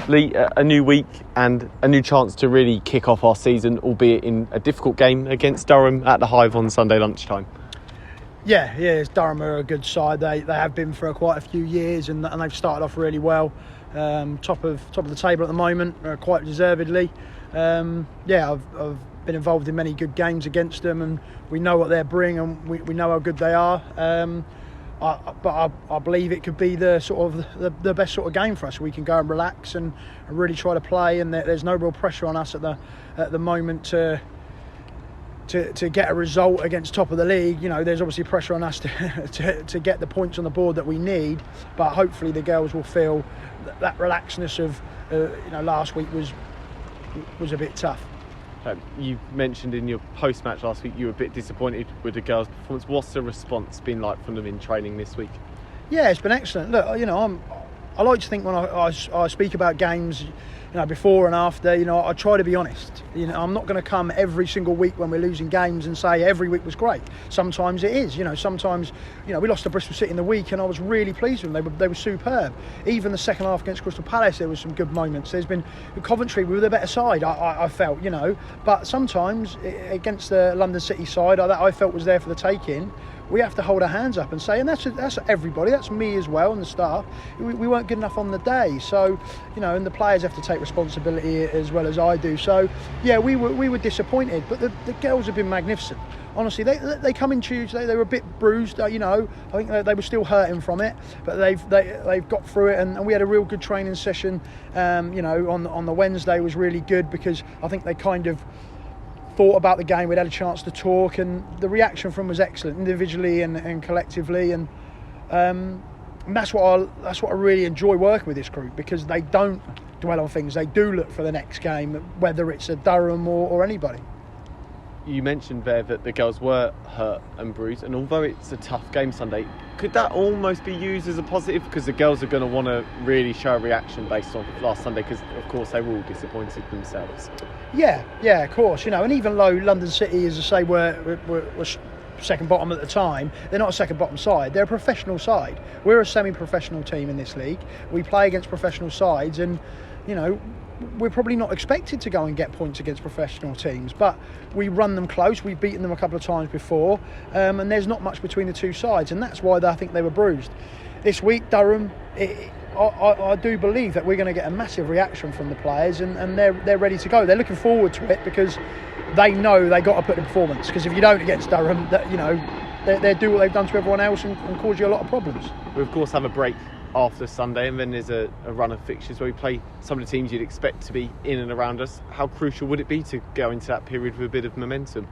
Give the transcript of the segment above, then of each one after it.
Lee, a new week and a new chance to really kick off our season, albeit in a difficult game against Durham at the Hive on Sunday lunchtime. Yeah, Durham are a good side. They have been for quite a few years, and they've started off really well. Top of the table at the moment, quite deservedly. I've been involved in many good games against them, and we know what they bring, and we know how good they are. I believe it could be the sort of the best sort of game for us. We can go and relax and really try to play, and there's no real pressure on us at the moment to get a result against top of the league. You know, there's obviously pressure on us to get the points on the board that we need, but hopefully the girls will feel that relaxedness of last week was a bit tough. You mentioned in your post-match last week you were a bit disappointed with the girls' performance. What's the response been like from them in training this week? Yeah, it's been excellent. Look, I like to think when I speak about games, before and after, I try to be honest. I'm not going to come every single week when we're losing games and say every week was great. Sometimes it is. Sometimes, we lost to Bristol City in the week, and I was really pleased with them. They were superb. Even the second half against Crystal Palace, there was some good moments. There's been Coventry, we were the better side. I felt, but sometimes against the London City side, that I felt was there for the taking. We have to hold our hands up and say, and that's everybody, that's me as well and the staff, we weren't good enough on the day. So, and the players have to take responsibility as well as I do. So, yeah, we were disappointed, but the girls have been magnificent. Honestly, they come in Tuesday, they were a bit bruised, I think they were still hurting from it, but they've got through it, and we had a real good training session, on the Wednesday was really good, because I think they kind of thought about the game. We'd had a chance to talk, and the reaction from them was excellent, individually and collectively, and that's what I really enjoy working with this group, because they don't dwell on things. They do look for the next game, whether it's a Durham or anybody. You mentioned there that the girls were hurt and bruised, and although it's a tough game Sunday, could that almost be used as a positive, because the girls are going to want to really show a reaction based on last Sunday, because of course they were all disappointed themselves? Yeah, of course, and even though London City, as I say, were second bottom at the time, they're not a second bottom side, they're a professional side. We're a semi-professional team in this league. We play against professional sides, and we're probably not expected to go and get points against professional teams, but we run them close. We've beaten them a couple of times before, and there's not much between the two sides, and that's why I think they were bruised. This week, Durham, I do believe that we're going to get a massive reaction from the players, and they're ready to go. They're looking forward to it, because they know they got to put the performance, because if you don't against Durham, they do what they've done to everyone else and cause you a lot of problems. We of course have a break after Sunday, and then there's a run of fixtures where we play some of the teams you'd expect to be in and around us. How crucial would it be to go into that period with a bit of momentum?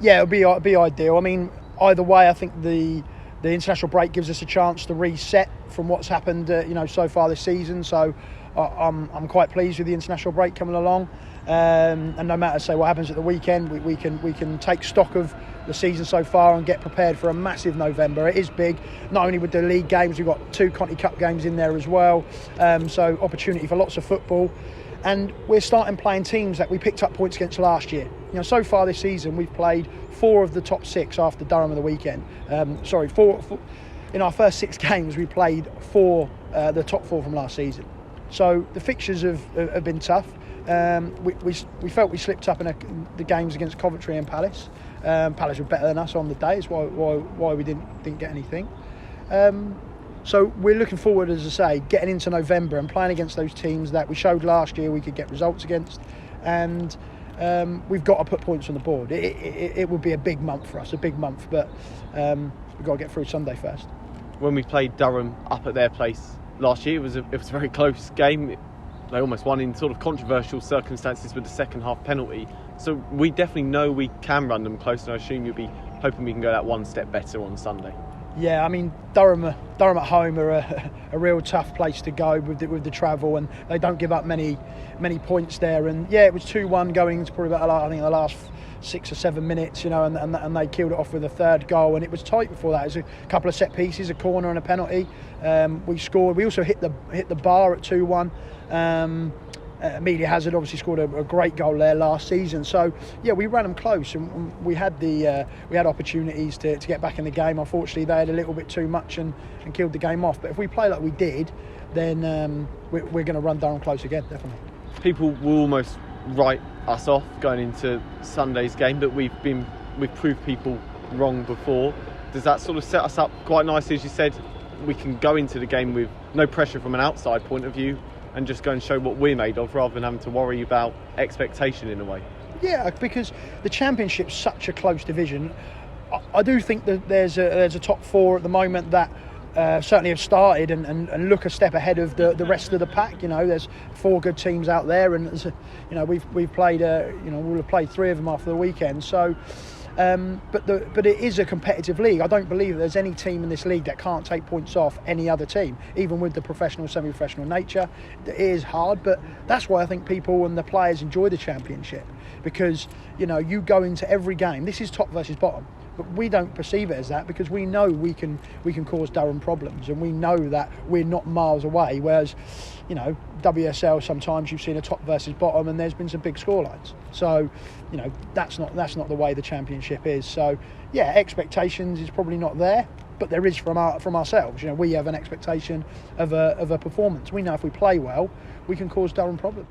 Yeah, it'd be ideal. I mean, either way, I think the international break gives us a chance to reset from what's happened so far this season, so I'm quite pleased with the international break coming along, and no matter say what happens at the weekend, we can take stock of the season so far and get prepared for a massive November. It is big, not only with the league games, we've got 2 Conti Cup games in there as well, so opportunity for lots of football, and we're starting playing teams that we picked up points against last year. So far this season we've played 4 of the top 6 after Durham of the weekend. Four in our first 6 games we played 4 the top 4 from last season. So the fixtures have been tough. We felt we slipped up in the games against Coventry and Palace. Palace were better than us on the day. It's why we didn't get anything. So we're looking forward, as I say, getting into November and playing against those teams that we showed last year we could get results against, and we've got to put points on the board. It would be a big month for us, but we've got to get through Sunday first. When we played Durham up at their place last year, it was a very close game. They almost won in sort of controversial circumstances with the second half penalty. So we definitely know we can run them close, and I assume you'll be hoping we can go that one step better on Sunday. Yeah, I mean, Durham at home are a real tough place to go with the travel, and they don't give up many points there. And yeah, it was 2-1 going into probably about, I think, the last 6 or 7 minutes, and they killed it off with a third goal, and it was tight before that. It was a couple of set pieces, a corner and a penalty. We scored. We also hit the bar at 2-1. Amelia Hazard obviously scored a great goal there last season. So yeah, we ran them close, and we had opportunities to get back in the game. Unfortunately, they had a little bit too much and killed the game off. But if we play like we did, then we're going to run Durham close again, definitely. People will almost write us off going into Sunday's game, that we've proved people wrong before. Does that sort of set us up quite nicely? As you said, we can go into the game with no pressure from an outside point of view and just go and show what we're made of, rather than having to worry about expectation in a way. Yeah, because the Championship's such a close division. I do think that there's a top four at the moment that certainly have started and look a step ahead of the rest of the pack. There's 4 good teams out there, and we've played we'll have played 3 of them after the weekend. So, but it is a competitive league. I don't believe there's any team in this league that can't take points off any other team, even with the professional, semi-professional nature. It is hard, but that's why I think people and the players enjoy the Championship, because you go into every game. This is top versus bottom. But we don't perceive it as that, because we know we can cause Durham problems, and we know that we're not miles away. Whereas, WSL, sometimes you've seen a top versus bottom, and there's been some big scorelines. So, that's not the way the Championship is. So, yeah, expectations is probably not there, but there is from ourselves. We have an expectation of a performance. We know if we play well, we can cause Durham problems.